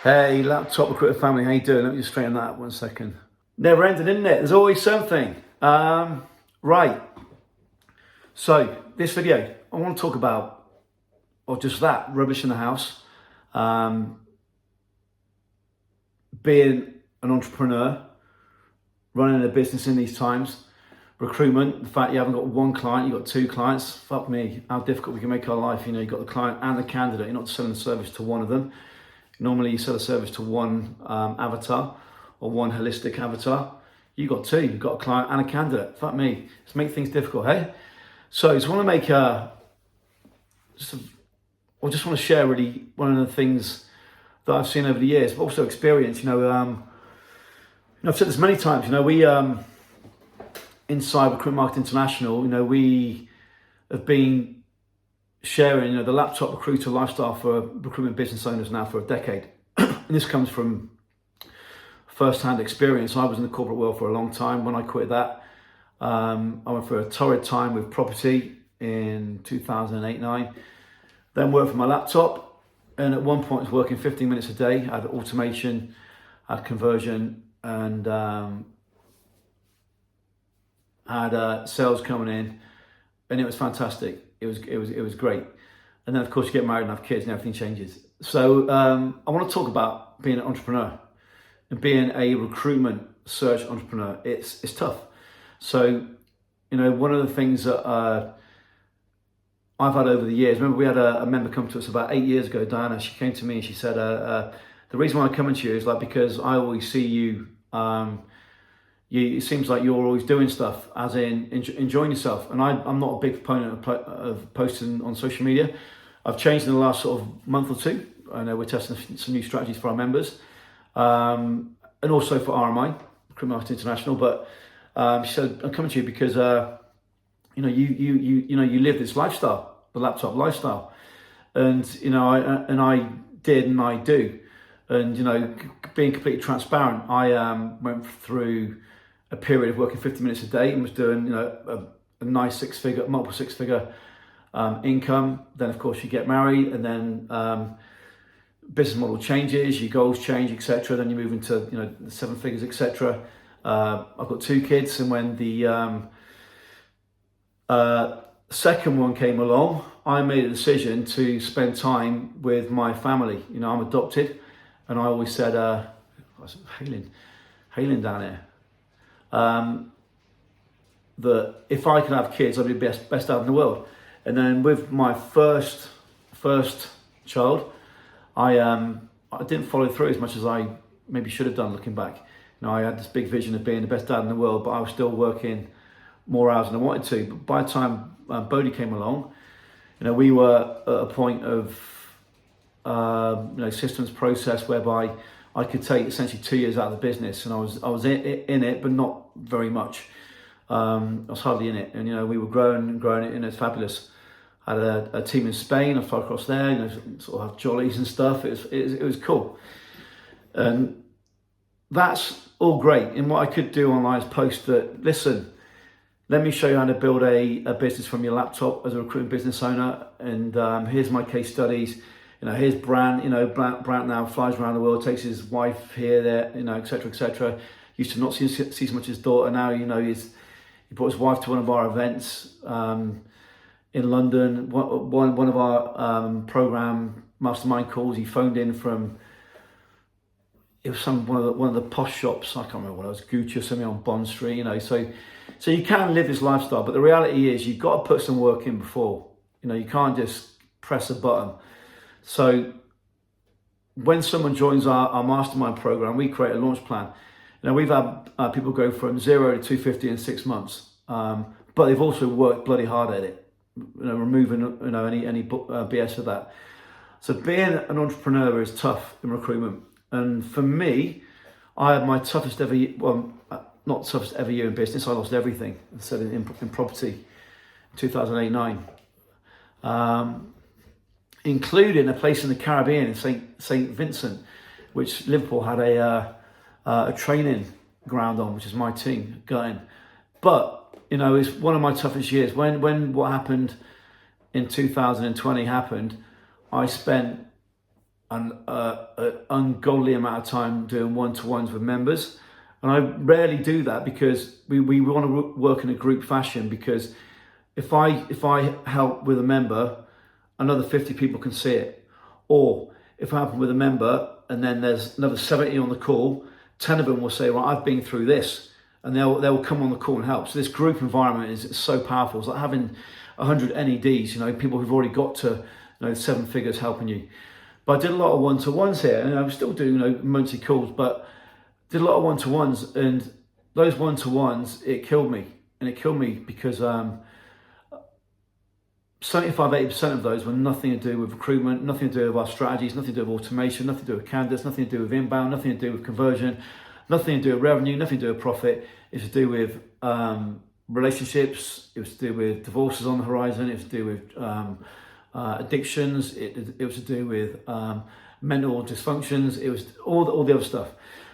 Hey, laptop recruiter family, how you doing? Let me just straighten that up 1 second. Never ending, isn't it? There's always something. Right. So this video, I want to talk about, or just that, rubbish in the house. Being an entrepreneur, running a business in these times, recruitment, the fact you haven't got one client, you've got two clients. Fuck me, how difficult we can make our life. You know, you've got the client and the candidate. You're not selling a service to one of them. Normally you sell a service to one avatar or one holistic avatar. You've got two, you've got a client and a candidate. Fuck me, let's make things difficult, hey? So I just want to make I just want to share really one of the things that I've seen over the years, but also experience. I've said this many times, we, inside Recruitment Marketing International, we have been sharing, the laptop recruiter lifestyle for recruitment business owners now for a decade. And this comes from first-hand experience. I was in the corporate world for a long time. When I quit that, I went for a torrid time with property in 2008-9. Then worked for my laptop, and at one point I was working 15 minutes a day. I had automation, I had conversion, and had sales coming in, and it was fantastic. It was great. And then of course you get married and have kids and everything changes. So I want to talk about being an entrepreneur and being a recruitment search entrepreneur. It's tough. So, one of the things that I've had over the years, remember we had a member come to us about 8 years ago, Diana. She came to me and she said, the reason why I'm coming to you is because I always see you, it seems like you're always doing stuff, as in enjoying yourself. And I'm not a big proponent of posting on social media. I've changed in the last sort of month or two. I know we're testing some new strategies for our members, and also for RMI, Recruitment Marketing International. But she said, I'm coming to you because you live this lifestyle, the laptop lifestyle, and I did and I do, and being completely transparent, I went through a period of working 50 minutes a day and was doing a nice multiple six figure income. Then of course you get married, and then business model changes, your goals change, etc. Then you move into the seven figures, etc. I've got two kids, and when the second one came along, I made a decision to spend time with my family. I'm adopted, and I always said, hailing down here, that if I could have kids, I'd be best out in the world. And then with my first child, I didn't follow through as much as I maybe should have done looking back. I had this big vision of being the best dad in the world, but I was still working more hours than I wanted to. But by the time Bodhi came along, we were at a point of systems process whereby I could take essentially 2 years out of the business, and I was in it, but not very much. I was hardly in it, and we were growing it, and it's fabulous. I had a team in Spain. I flew across there, sort of have jollies and stuff. It was cool, and that's all great. And what I could do online is post that. Listen, let me show you how to build a business from your laptop as a recruitment business owner, and here's my case studies. Here's Brant. Brant now flies around the world, takes his wife here, there, etc., etc. Used to not see so much his daughter. Now, he brought his wife to one of our events in London. One of our program mastermind calls. He phoned in from, it was one of the posh shops. I can't remember what it was, Gucci or something on Bond Street. So you can live this lifestyle, but the reality is you've got to put some work in before. You can't just press a button. So when someone joins our mastermind program, we create a launch plan. We've had people go from 0 to 250 in 6 months, but they've also worked bloody hard at it, removing any BS of that. So being an entrepreneur is tough in recruitment, and for me, I had my toughest ever. Well, not toughest ever year in business. I lost everything. I said in property, 2008-9. Including a place in the Caribbean in St. Vincent, which Liverpool had a training ground on, which is my team going. But it's one of my toughest years. When what happened in 2020 happened, I spent an ungodly amount of time doing one-to-ones with members. And I rarely do that because we want to work in a group fashion, because if I help with a member, another 50 people can see it. Or if I help with a member and then there's another 70 on the call, 10 of them will say, right, I've been through this, and they'll come on the call and help. So this group environment is so powerful. It's like having 100 NEDs, people who've already got to 7 figures helping you. But I did a lot of one-to-ones here, and I'm still doing monthly calls, but did a lot of one-to-ones, and those one-to-ones, it killed me. And it killed me because 75-80% of those were nothing to do with recruitment, nothing to do with our strategies, nothing to do with automation, nothing to do with candidates, nothing to do with inbound, nothing to do with conversion, nothing to do with revenue, nothing to do with profit. It's to do with relationships. It was to do with divorces on the horizon. It was to do with addictions. It was to do with mental dysfunctions. It was all the other stuff.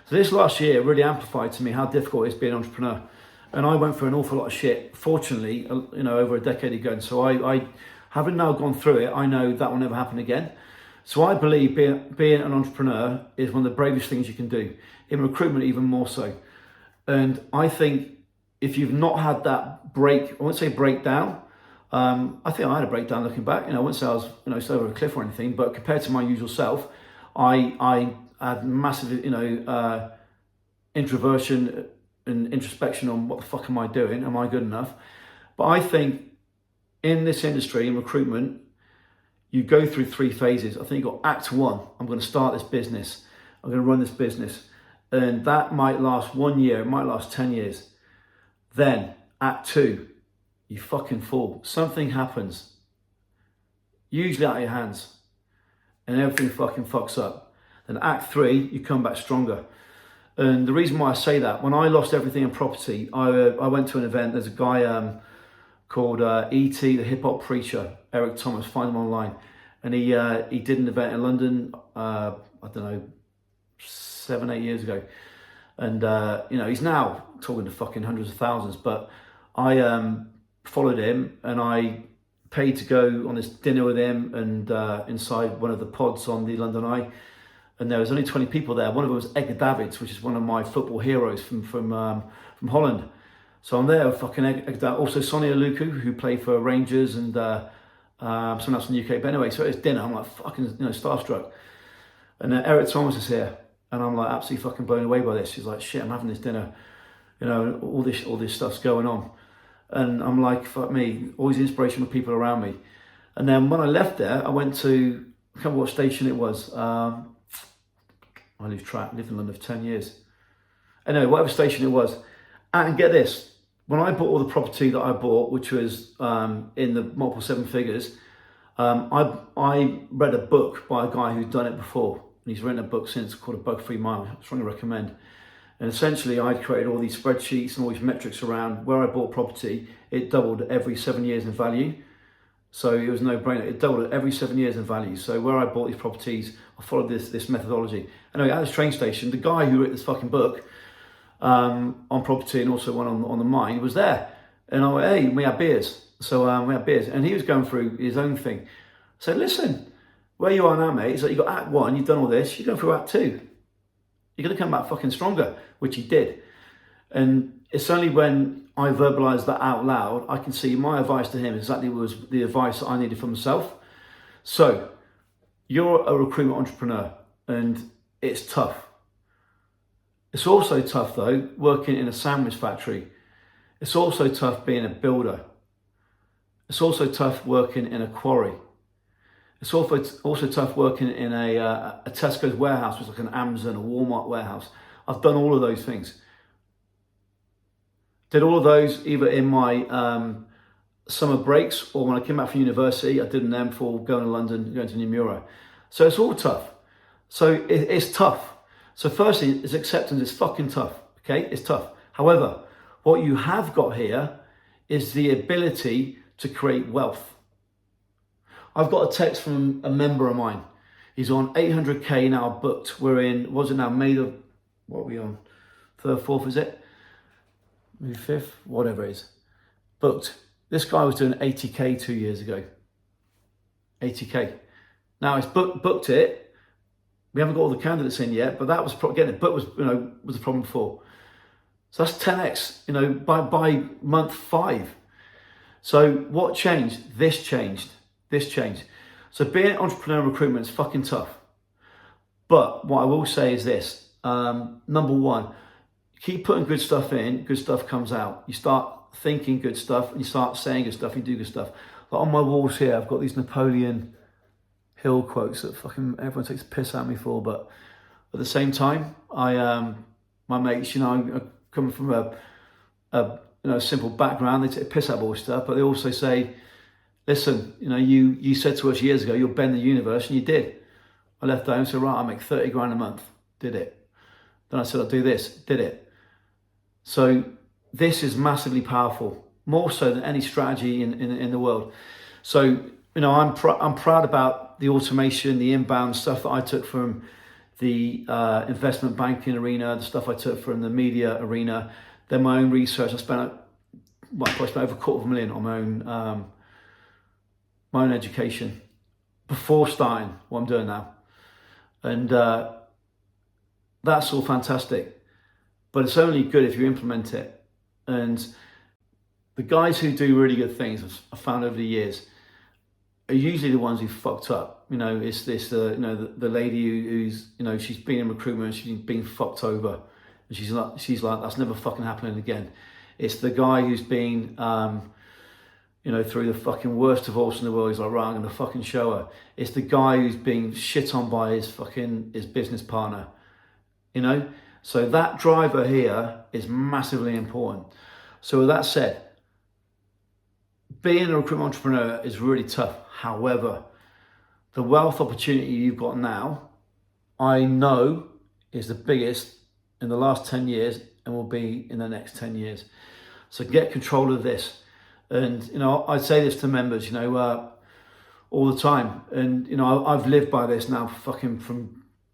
So this last year really amplified to me how difficult it is being an entrepreneur. And I went through an awful lot of shit, fortunately, over a decade ago. And so I having now gone through it, I know that will never happen again. So I believe being an entrepreneur is one of the bravest things you can do. In recruitment, even more so. And I think if you've not had that break, I won't say breakdown, I think I had a breakdown looking back. I wouldn't say I was over a cliff or anything, but compared to my usual self, I had massive, introversion and introspection on what the fuck am I doing? Am I good enough? But I think in this industry, in recruitment, you go through 3 phases. I think you've got Act 1, I'm going to start this business. I'm going to run this business. And that might last 1 year, it might last 10 years. Then Act 2, you fucking fall. Something happens, usually out of your hands, and everything fucking fucks up. Then Act 3, you come back stronger. And the reason why I say that, when I lost everything in property, I went to an event. There's a guy called E.T., the hip hop preacher, Eric Thomas, find him online. And he did an event in London, I don't know, 7-8 years ago. And, he's now talking to fucking hundreds of thousands. But I followed him and I paid to go on this dinner with him and inside one of the pods on the London Eye. And there was only 20 people there. One of them was 𝐿𝐿, which is one of my football heroes from Holland. So I'm there, fucking 𝐿𝐿. Also Sonia Luku, who played for Rangers, and someone else in the UK. But anyway, so it's dinner. I'm like fucking starstruck. And Eric Thomas is here, and I'm like absolutely fucking blown away by this. She's like, shit, I'm having this dinner. All this stuff's going on, and I'm like, fuck me, all these inspirational people around me. And then when I left there, I went to, I can't remember what station it was. I lose track. I lived in London for 10 years. Anyway, whatever station it was. And get this, when I bought all the property that I bought, which was in the multiple 7 figures, I read a book by a guy who'd done it before. And he's written a book since called A Bug-Free Mind. I strongly recommend. And essentially, I created all these spreadsheets and all these metrics around where I bought property. It doubled every 7 years in value. So it was no brainer. It doubled every 7 years in value. So where I bought these properties, I followed this methodology. Anyway, at this train station, the guy who wrote this fucking book on property and also one on the mind was there. And I went, hey, we had beers. So we had beers. And he was going through his own thing. I said, listen, where you are now, mate, is that you've got Act 1, you've done all this, you're going through Act 2. You're going to come back fucking stronger, which he did. And it's only when I verbalised that out loud, I can see my advice to him exactly was the advice that I needed for myself. So, you're a recruitment entrepreneur, and it's tough. It's also tough, though, working in a sandwich factory. It's also tough being a builder. It's also tough working in a quarry. It's also tough working in a Tesco's warehouse, which is like an Amazon, a Walmart warehouse. I've done all of those things. Did all of those either in my summer breaks or when I came back from university. I did them for going to London, going to Nomura. So it's all tough. So it's tough. So firstly, it's acceptance. It's fucking tough. Okay, it's tough. However, what you have got here is the ability to create wealth. I've got a text from a member of mine. He's on 800k now booked. We're in, was it now May the, what are we on? 3rd, 4th, is it? Maybe 5th, whatever it is. Booked. This guy was doing 80k 2 years ago. 80k. Now he's booked it, We haven't got all the candidates in yet, but that was getting it. But was was a problem before. So that's 10x. By month 5. So what changed? This changed. This changed. So being an entrepreneur in recruitment is fucking tough. But what I will say is this: number one, keep putting good stuff in. Good stuff comes out. You start thinking good stuff, and you start saying good stuff, and you do good stuff. Like on my walls here, I've got these Napoleon Hill quotes that fucking everyone takes a piss at me for, but at the same time, my mates, I come from a simple background. They take a piss at all stuff, but they also say, listen, you said to us years ago you'll bend the universe, and you did. I left home and said, right, I make 30 grand a month, did it. Then I said, I'll do this, did it. So this is massively powerful, more so than any strategy in the world. So I'm proud about the automation, the inbound stuff that I took from the investment banking arena, the stuff I took from the media arena, then my own research. I spent over $250,000 on my own education before starting what I'm doing now, and that's all fantastic. But it's only good if you implement it. And the guys who do really good things, I've found over the years, are usually the ones who fucked up. It's this, the lady who's, she's been in recruitment, she's been fucked over. And she's like, that's never fucking happening again. It's the guy who's been, through the fucking worst divorce in the world. He's like, right, I'm going to fucking show her. It's the guy who's being shit on by his business partner, So that driver here is massively important. So with that said, being a recruitment entrepreneur is really tough. However, the wealth opportunity you've got now, I know is the biggest in the last 10 years and will be in the next 10 years. So get control of this. And, I say this to members, all the time. And, I've lived by this now fucking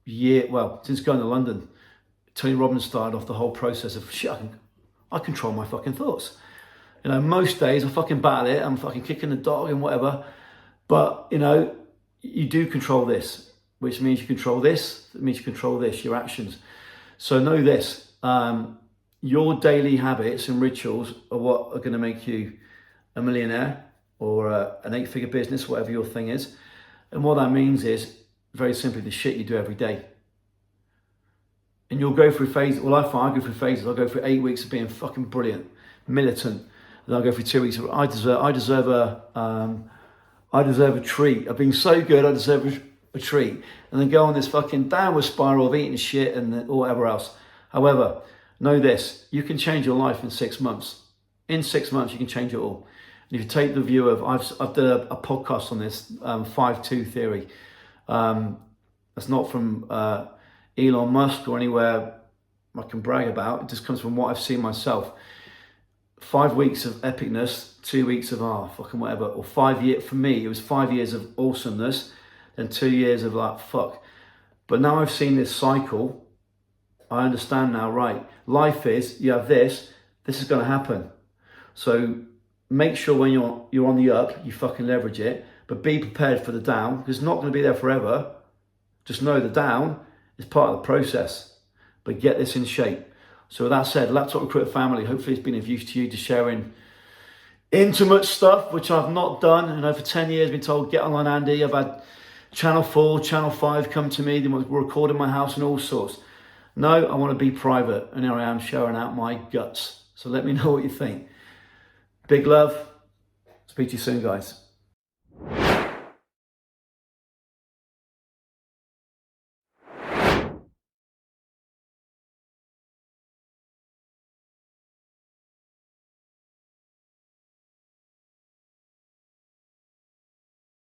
since going to London. Tony Robbins started off the whole process of shit, I control my fucking thoughts. Most days I fucking battle it, I'm fucking kicking the dog and whatever. But, you do control this, which means you control this, that means you control this, your actions. So know this, your daily habits and rituals are what are going to make you a millionaire or an 8-figure business, whatever your thing is. And what that means is, very simply, the shit you do every day. And you'll go through phases. Well, I go through phases. I'll go through 8 weeks of being fucking brilliant, militant. Then I'll go through 2 weeks of I deserve a treat. I've been so good, I deserve a treat. And then go on this fucking downward spiral of eating shit and whatever else. However, know this: you can change your life in 6 months. In 6 months, you can change it all. And if you take the view of, I've done a podcast on this 5-2 theory. That's not from Elon Musk or anywhere I can brag about. It just comes from what I've seen myself. 5 weeks of epicness, 2 weeks of fucking whatever, or 5 years. For me, it was 5 years of awesomeness, and 2 years of like fuck. But now I've seen this cycle, I understand now. Right, life is, you have this is going to happen. So make sure when you're on the up, you fucking leverage it, but be prepared for the down, because it's not going to be there forever. Just know the down is part of the process, but get this in shape. So with that said, Laptop Recruiter family, hopefully it's been of use to you, just sharing intimate stuff, which I've not done. For 10 years, been told, get online, Andy. I've had Channel 4, Channel 5 come to me. They want to record in my house and all sorts. No, I want to be private. And here I am sharing out my guts. So let me know what you think. Big love. Speak to you soon, guys.